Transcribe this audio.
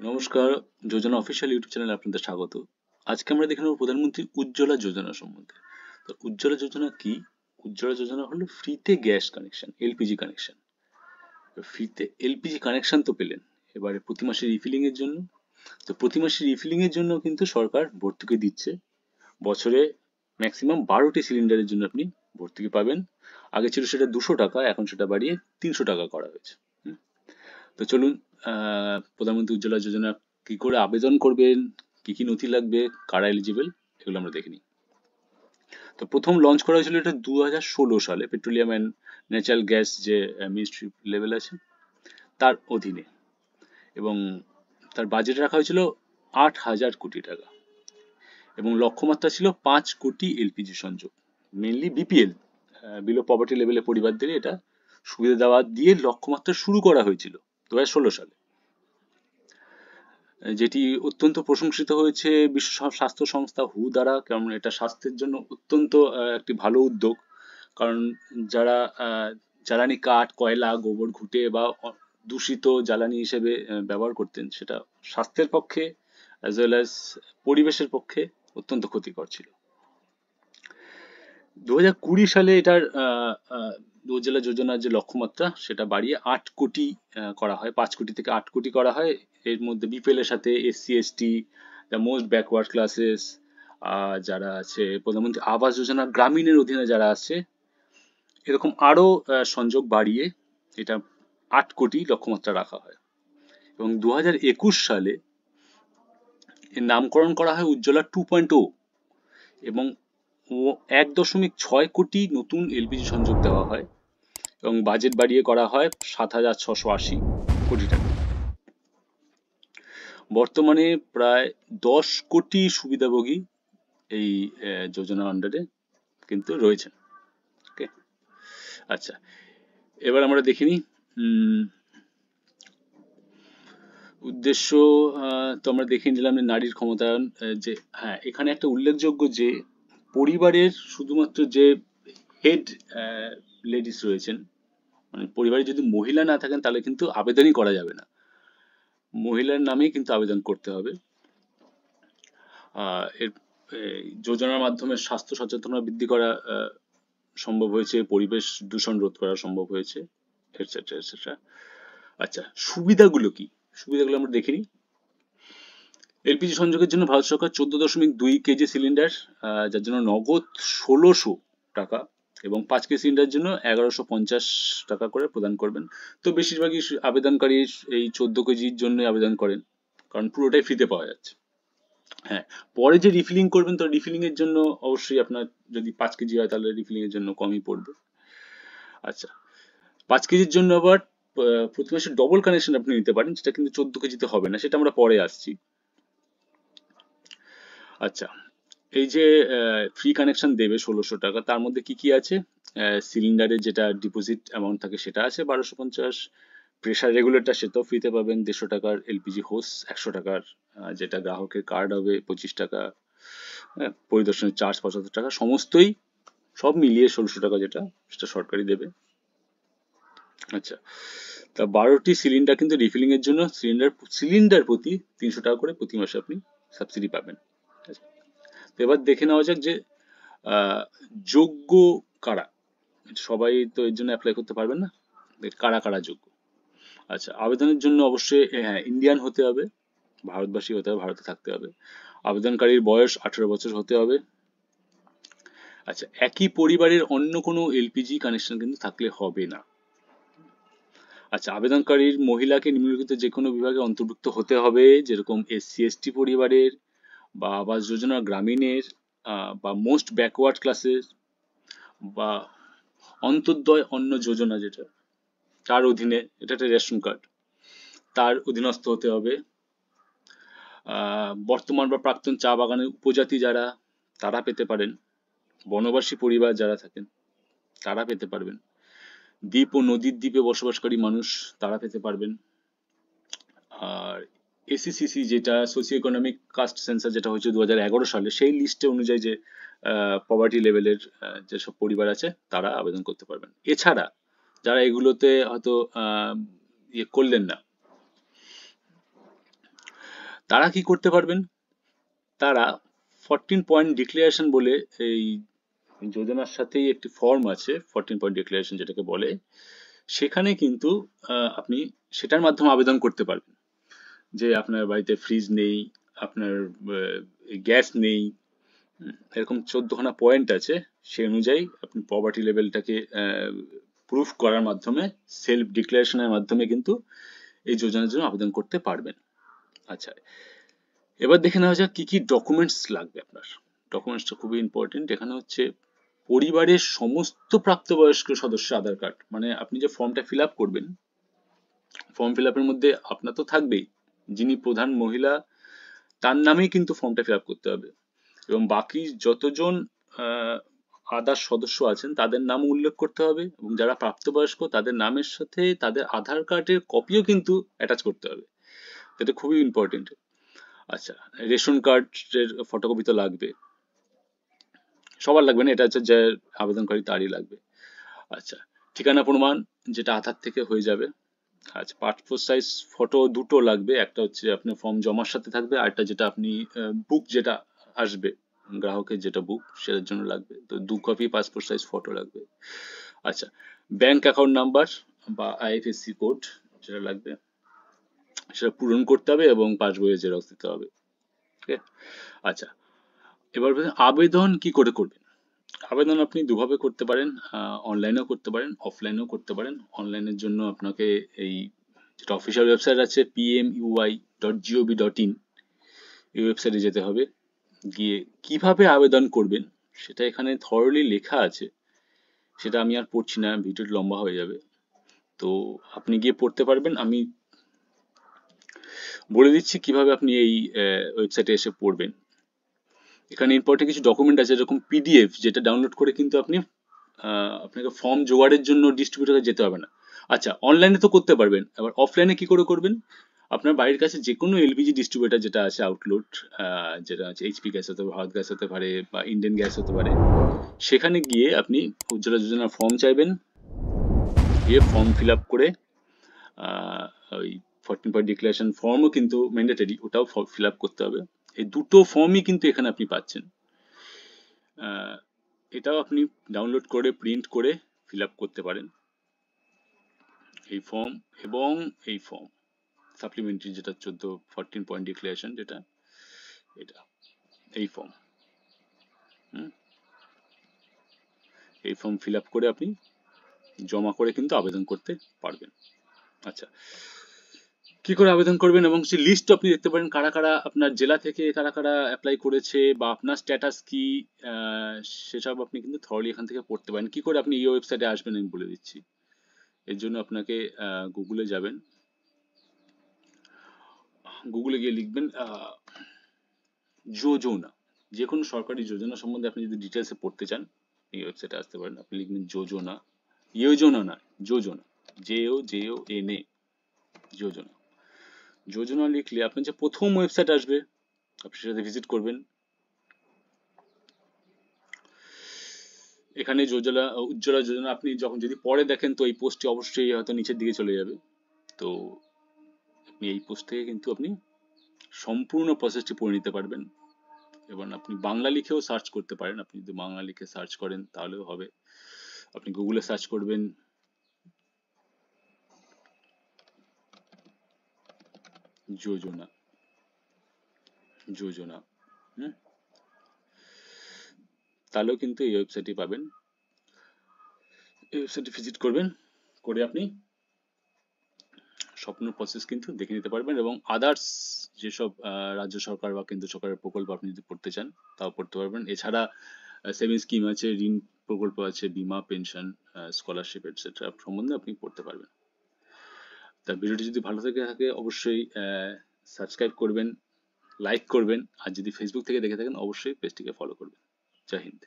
নমস্কার, যোজনা official YouTube চ্যানেলে আপনাদের স্বাগত। আজকে আমরা দেখে নেব প্রধানমন্ত্রী উজ্জ্বলা যোজনা সম্বন্ধে। তো উজ্জ্বলা যোজনা কি? উজ্জ্বলা যোজনা হলো ফ্রিতে গ্যাস কানেকশন, এলপিজি কানেকশন। ফ্রিতে এলপিজি কানেকশন তো পেলেন, এবারে প্রতি মাসে রিফিলিং এর জন্য। তো প্রতি মাসে রিফিলিং এর জন্য কিন্তু সরকার ভর্তুকি দিচ্ছে। বছরে ম্যাক্সিমাম 12টি সিলিন্ডারের জন্য আপনি ভর্তুকি পাবেন। আগে ছিল সেটা 200 টাকা, এখন সেটা বাড়িয়ে 300 টাকা করা হয়েছে। তো চলুন, প্রধানমন্ত্রী উজ্জ্বলা যোজনা কি করে আবেদন করবেন, কি কি নথি লাগবে, কারা এলিজিবল, এগুলো আমরা দেখে নিই। তো প্রথম লঞ্চ করা হয়েছিল এটা 2016 সালে, পেট্রোলিয়াম অ্যান্ড ন্যাচারাল গ্যাস যে মিনিস্ট্রি লেভেল আছে তার অধীনে, এবং তার বাজেট রাখা হয়েছিল 8,000 কোটি টাকা, এবং লক্ষ্যমাত্রা ছিল 5 কোটি এলপিজি সংযোগ, মেনলি বিপিএল, বিলো পভার্টি লেভেলের পরিবারদের এটা সুবিধা দেওয়া দিয়ে লক্ষ্যমাত্রা শুরু করা হয়েছিল 2016 সালে, যেটি অত্যন্ত প্রশংসিত হয়েছে বিশ্ব স্বাস্থ্য সংস্থা হু দ্বারা। কারণ এটা স্বাস্থ্যের জন্য অত্যন্ত একটি ভালো উদ্যোগ। কারণ যারা জ্বালানি কাঠ, কয়লা, গোবর ঘুঁটে বা দূষিত জ্বালানি হিসেবে ব্যবহার করতেন, সেটা স্বাস্থ্যের পক্ষে অ্যাজ ওয়েল অ্যাজ পরিবেশের পক্ষে অত্যন্ত ক্ষতিকর ছিল। 2020 সালে এটার উজ্জ্বলা যোজনার যে লক্ষ্যমাত্রা সেটা বাড়িয়ে 8 কোটি করা হয়, 5 কোটি থেকে 8 কোটি করা হয়। এর মধ্যে বিপিএল এর সাথে SC ST, the most backward classes যারা আছে, প্রধানমন্ত্রী আবাস যোজনা গ্রামীণের অধীনে যারা আছে, এরকম আরো সংযোগ বাড়িয়ে এটা 8 কোটি লক্ষ্যমাত্রা রাখা হয়। এবং 2021 সালে এর নামকরণ করা হয় উজ্জ্বলা 2.0, এবং 1.6 কোটি নতুন এলপিজি সংযোগ দেওয়া হয়, এবং বাজেট বাড়িয়ে করা হয় 7,680 কোটি টাকা। বর্তমানে প্রায় 10 কোটি সুবিধাভোগী এই যোজনার আন্ডারে কিন্তু রয়েছেন। ওকে, আচ্ছা, এবার আমরা দেখে নিই উদ্দেশ্য। তো আমরা দেখে নিলাম নারীর ক্ষমতায়ন, যে হ্যাঁ, এখানে একটা উল্লেখযোগ্য যে পরিবারের শুধুমাত্র যে হেড লেডিস রয়েছেন, মানে পরিবারে যদি মহিলা না থাকেন তাহলে কিন্তু আবেদনই করা যাবে না, মহিলার নামেই কিন্তু আবেদন করতে হবে। এর যোজনার মাধ্যমে স্বাস্থ্য সচেতনতা বৃদ্ধি করা সম্ভব হয়েছে, পরিবেশ দূষণ রোধ করা সম্ভব হয়েছে, এটসেট্রা এটসেট্রা। আচ্ছা, সুবিধাগুলো কি? সুবিধাগুলো আমরা দেখে নিই। এলপিজি সংযোগের জন্য ভারত সরকার 14.2 কেজি সিলিন্ডার, যার জন্য নগদ 1,600 টাকা, এবং 5 কেজি সিলিন্ডারের জন্য 1,150 টাকা করে প্রদান করবেন। তো বেশিরভাগই আবেদনকারী এই 14 কেজির জন্য আবেদন করেন, কারণ পুরোটাই ফ্রিতে পাওয়া যাচ্ছে। হ্যাঁ, পরে যে রিফিলিং করবেন, তো রিফিলিং এর জন্য অবশ্যই আপনার যদি 5 কেজি হয় তাহলে রিফিলিং এর জন্য কমই পড়বে। আচ্ছা, 5 কেজির জন্য আবার প্রতি মাসে ডবল কানেকশন আপনি নিতে পারেন, সেটা কিন্তু 14 কেজিতে হবে না, সেটা আমরা পরে আসছি। আচ্ছা, এই যে ফ্রি কানেকশন দেবে 1,600 টাকা, তার মধ্যে কি কি আছে? সিলিন্ডারের যেটা ডিপোজিট অ্যামাউন্ট থাকে সেটা আছে 1,250, প্রেসার রেগুলেটর সেটাও ফ্রিতে পাবেন 150 টাকার, এলপিজি হোস 100 টাকার, যেটা গ্রাহকের কার্ড হবে 25 টাকা, পরিদর্শনের চার্জ 75 টাকা, সমস্তই সব মিলিয়ে 1,600 টাকা যেটা, সেটা সরকারি দেবে। আচ্ছা, তা 12টি সিলিন্ডার কিন্তু রিফিলিং এর জন্য সিলিন্ডার প্রতি 300 টাকা করে প্রতি মাসে আপনি সাবসিডি পাবেন। আচ্ছা, তো এবার দেখে নেওয়া যাক যে যোগ্য কারা। সবাই তো এর জন্য অ্যাপ্লাই করতে পারবেন না, কারা কারা যোগ্য। আচ্ছা, আবেদনের জন্য অবশ্যই হ্যাঁ, ইন্ডিয়ান হতে হবে, ভারতবাসী হতে হবে, ভারতে থাকতে হবে, আবেদনকারীর বয়স 18 বছর হতে হবে। আচ্ছা, একই পরিবারের অন্য কোনো এলপিজি কানেকশন কিন্তু থাকলে হবে না। আচ্ছা, আবেদনকারীর মহিলাকে নিম্নলিখিত যে কোনো বিভাগে অন্তর্ভুক্ত হতে হবে, যেরকম এসসি এসটি পরিবারের, বা আবাস যোজনা গ্রামীণের, বা মোস্ট ব্যাকওয়ার্ড ক্লাসের, বা অন্তর্দয় অন্ন যোজনা যেটা, তার অধীনে, এটা একটা রেশন কার্ড, তার অধীনস্থ হতে হবে। বর্তমান বা প্রাক্তন চা বাগানের উপজাতি যারা, তারা পেতে পারেন। বনবাসী পরিবার যারা থাকেন তারা পেতে পারবেন। দ্বীপ ও নদীর দ্বীপে বসবাসকারী মানুষ তারা পেতে পারবেন। আর এসিসিসি যেটা সোশিও ইকোনমিক কাস্ট সেন্সাস যেটা হয়েছে 2011 সালে, সেই লিস্টে অনুযায়ী যে পভার্টি লেভেলের যেসব পরিবার আছে তারা আবেদন করতে পারবেন। এছাড়া যারা এগুলোতে হয়তো ইয়ে করলেন না, তারা কি করতে পারবেন? তারা 14 পয়েন্ট ডিক্লারেশন বলে এই যোজনার সাথেই একটি ফর্ম আছে, 14 পয়েন্ট ডিক্লারেশন যেটাকে বলে, সেখানে কিন্তু আপনি সেটার মাধ্যমে আবেদন করতে পারবেন যে আপনার বাড়িতে ফ্রিজ নেই, আপনার গ্যাস নেই, এরকম 14খানা পয়েন্ট আছে। সেই অনুযায়ী আপনি পভার্টি লেভেলটাকে প্রুফ করার মাধ্যমে, সেলফ ডিক্লারেশনের মাধ্যমে কিন্তু এই যোজনার জন্য আবেদন করতে পারবেন। আচ্ছা, এবার দেখে নেওয়া যাক কি কি ডকুমেন্টস লাগবে আপনার। ডকুমেন্টসটা খুবই ইম্পর্টেন্ট। এখানে হচ্ছে পরিবারের সমস্ত প্রাপ্তবয়স্ক সদস্য আধার কার্ড, মানে আপনি যে ফর্মটা ফিল আপ করবেন, ফর্ম ফিল আপের মধ্যে আপনার তো থাকবেই, যিনি প্রধান মহিলা তার নামেই কিন্তু ফর্মটা ফিল আপ করতে হবে, এবং বাকি যতজন আদার সদস্য আছেন তাদের নাম উল্লেখ করতে হবে, এবং যারা প্রাপ্তবয়স্ক তাদের নামের সাথে তাদের আধার কার্ডের কপিও কিন্তু অ্যাটাচ করতে হবে। এটা খুবই ইম্পর্টেন্ট। আচ্ছা, রেশন কার্ডের ফটোকপি তো লাগবে, সবার লাগবে না, এটা হচ্ছে যে আবেদনকারী তারই লাগবে। আচ্ছা, ঠিকানা প্রমাণ যেটা আধার থেকে হয়ে যাবে। আচ্ছা, পাসপোর্ট সাইজ ফটো দুটো লাগবে, একটা হচ্ছে আপনার ফর্ম জমার সাথে থাকবে, আরেকটা যেটা আপনি বুক যেটা আসবে গ্রাহকের যেটা বুক সেটার জন্য লাগবে, তো 2 কপি পাসপোর্ট সাইজ ফটো লাগবে। আচ্ছা, ব্যাংক অ্যাকাউন্ট নাম্বার বা আইএফএসসি কোড যেটা লাগবে সেটা পূরণ করতে হবে, এবং পাসবইয়ের জেরক্স দিতে হবে। ওকে। আচ্ছা, এবার আবেদন কি করে করবেন? আবেদন আপনি দুভাবে করতে পারেন, অনলাইনেও করতে পারেন, অফলাইনেও করতে পারেন। অনলাইনের জন্য আপনাকে এই যেটা অফিসিয়াল ওয়েবসাইট আছে pmui.gov.in, এই ওয়েবসাইটে যেতে হবে। গিয়ে কিভাবে আবেদন করবেন সেটা এখানে থরলি লেখা আছে, সেটা আমি আর পড়ছি না, ভিডিওটা লম্বা হয়ে যাবে, তো আপনি গিয়ে পড়তে পারবেন। আমি বলে দিচ্ছি কিভাবে আপনি এই ওয়েবসাইটে এসে পড়বেন। এখানে ইম্পর্টেন্ট কিছু ডকুমেন্ট আছে, যেরকম পিডিএফ, যেটা ডাউনলোড করে কিন্তু আপনি আপনাকে ফর্ম জোগাড়ের জন্য ডিস্ট্রিবিউটরে যেতে হবে না। আচ্ছা, অনলাইনে তো করতে পারবেন, এবার অফলাইনে কি করে করবেন? আপনার বাড়ির কাছে যে কোনো এলপিজি ডিস্ট্রিবিউটর যেটা আছে, আউটলেট, যেটা আছে এইচপি গ্যাস হতে পারে, ভারত গ্যাস হতে পারে, বা ইন্ডিয়ান গ্যাস হতে পারে, সেখানে গিয়ে আপনি উজ্জ্বলা যোজনার ফর্ম চাইবেন, গিয়ে ফর্ম ফিল আপ করে ওই 14 পয়েন্ট ডিক্লারেশন ফর্মও কিন্তু ম্যান্ডেটরি, ওটাও ফিল আপ করতে হবে। এই দুটো ফর্মই কিন্তু এখানে আপনি পাচ্ছেন। এটাও আপনি ডাউনলোড করে প্রিন্ট করে ফিল আপ করতে পারেন, এই ফর্ম এবং এই ফর্ম সাপ্লিমেন্টারি যেটা 14 পয়েন্ট ডিক্লারেশন যেটা, এটা এই ফর্ম, এই ফর্ম ফিল আপ করে আপনি জমা করে কিন্তু আবেদন করতে পারবেন। আচ্ছা, কি করে আবেদন করবেন এবং সেই লিস্ট আপনি দেখতে পারেন, কারা কারা আপনার জেলা থেকে কারা কারা অ্যাপ্লাই করেছে বা আপনার স্ট্যাটাস কি, সেসব আপনি কিন্তু থরলি এখান থেকে পড়তে পারেন। কি করে আপনি এই ওয়েবসাইটে আসবেন আমি বলে দিচ্ছি। এর জন্য আপনাকে গুগলে যাবেন, গুগলে গিয়ে লিখবেন যোজনা, যে কোনো সরকারি যোজনা সম্বন্ধে আপনি যদি ডিটেলসে পড়তে চান এই ওয়েবসাইটে আসতে পারেন। আপনি লিখবেন যোজনা, যোজনা না, যোজনা, JOJONA, যোজনা। যোজনা লিখলে আপনার যে প্রথম ওয়েবসাইট আসবে আপনি সেটাতে ভিজিট করবেন। এখানে উজ্জ্বলা যোজনা আপনি যখন যদি পরে দেখেন তো এই পোস্টটি অবশ্যই হয়তো নিচের দিকে চলে যাবে, তো আপনি এই পোস্ট থেকে কিন্তু আপনি সম্পূর্ণ প্রসেসটি পড়ে নিতে পারবেন। এবার আপনি বাংলা লিখেও সার্চ করতে পারেন, আপনি যদি বাংলা লিখে সার্চ করেন তাহলেও হবে। আপনি গুগলে সার্চ করবেন যোজনা, যোজনা, তাহলেও কিন্তু এই ওয়েবসাইটটি পাবেন। এই ওয়েবসাইটে ভিজিট করবেন, করে আপনি সম্পূর্ণ প্রসেস কিন্তু দেখে নিতে পারবেন, এবং আদার্স যেসব রাজ্য সরকার বা কেন্দ্র সরকারের প্রকল্প আপনি যদি পড়তে চান তাও পড়তে পারবেন। এছাড়া সেভিংস স্কিম আছে, ঋণ প্রকল্প আছে, বিমা, পেনশন, স্কলারশিপ এটসেট্রা সম্বন্ধে আপনি পড়তে পারবেন। তা ভিডিওটি যদি ভালো থেকে থাকে অবশ্যই সাবস্ক্রাইব করবেন, লাইক করবেন, আর যদি ফেসবুক থেকে দেখে থাকেন অবশ্যই পেজটিকে ফলো করবেন। জয় হিন্দ।